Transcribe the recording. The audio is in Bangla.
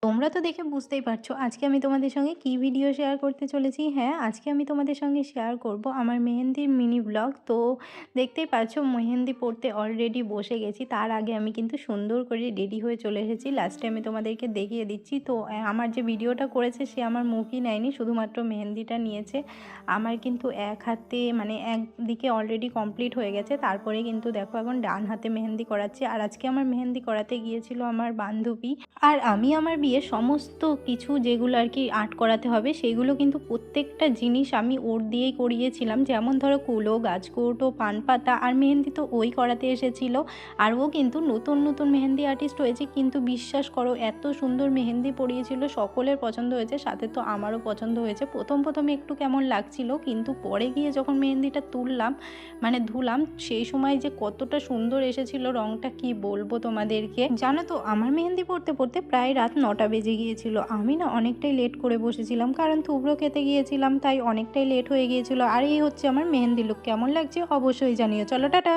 তোমরা তো দেখে বুঝতেই পারছো আজকে আমি তোমাদের সঙ্গে কি ভিডিও শেয়ার করতে চলেছি। হ্যাঁ, আজকে আমি তোমাদের সঙ্গে শেয়ার করব আমার মেহেন্দির মিনি ব্লগ। তো দেখতেই পাচ্ছো মেহেন্দি পড়তে অলরেডি বসে গেছি। তার আগে আমি কিন্তু সুন্দর করে রেডি হয়ে চলে এসেছি। লাস্টে আমি তোমাদেরকে দেখিয়ে দিচ্ছি। তো আমার যে ভিডিওটা করেছে সে আমার মুখই নেয়নি, শুধুমাত্র মেহেন্দিটা নিয়েছে। আমার কিন্তু এক হাতে মানে একদিকে অলরেডি কমপ্লিট হয়ে গেছে, তারপরে কিন্তু দেখো এখন ডান হাতে মেহেন্দি করাচ্ছি। আর আজকে আমার মেহেন্দি করাতে গিয়েছিল আমার বান্ধবী। আর আমি আমার বিয়ে সমস্ত কিছু যেগুলো আর কি আর্ট করাতে হবে সেগুলো কিন্তু প্রত্যেকটা জিনিস আমি ওর দিয়েই করিয়েছিলাম। যেমন ধরো কুলো, গাছকৌটো, পান পাতা আর মেহেন্দি তো ওই করাতে এসেছিলো। আর ও কিন্তু নতুন নতুন মেহেন্দি আর্টিস্ট হয়েছে, কিন্তু বিশ্বাস করো এত সুন্দর মেহেন্দি পরিয়েছিল, সকলের পছন্দ হয়েছে, সাথে তো আমারও পছন্দ হয়েছে। প্রথমে একটু কেমন লাগছিল, কিন্তু পরে গিয়ে যখন মেহেন্দিটা তুললাম মানে ধুলাম সেই সময় যে কতটা সুন্দর এসেছিল রঙটা কি বলবো তোমাদেরকে। জানো তো আমার মেহেন্দি পড়তে পড়তে প্রায় রাত 9টা বেজে গিয়েছিল। আমি না অনেকটাই লেট করে বসেছিলাম, কারণ থুবড়ো খেতে গিয়েছিলাম, তাই অনেকটাই লেট হয়ে গিয়েছিল। আর এই হচ্ছে আমার মেহেন্দি লুক। কেমন লাগছে অবশ্যই জানিও। চলো টাটা।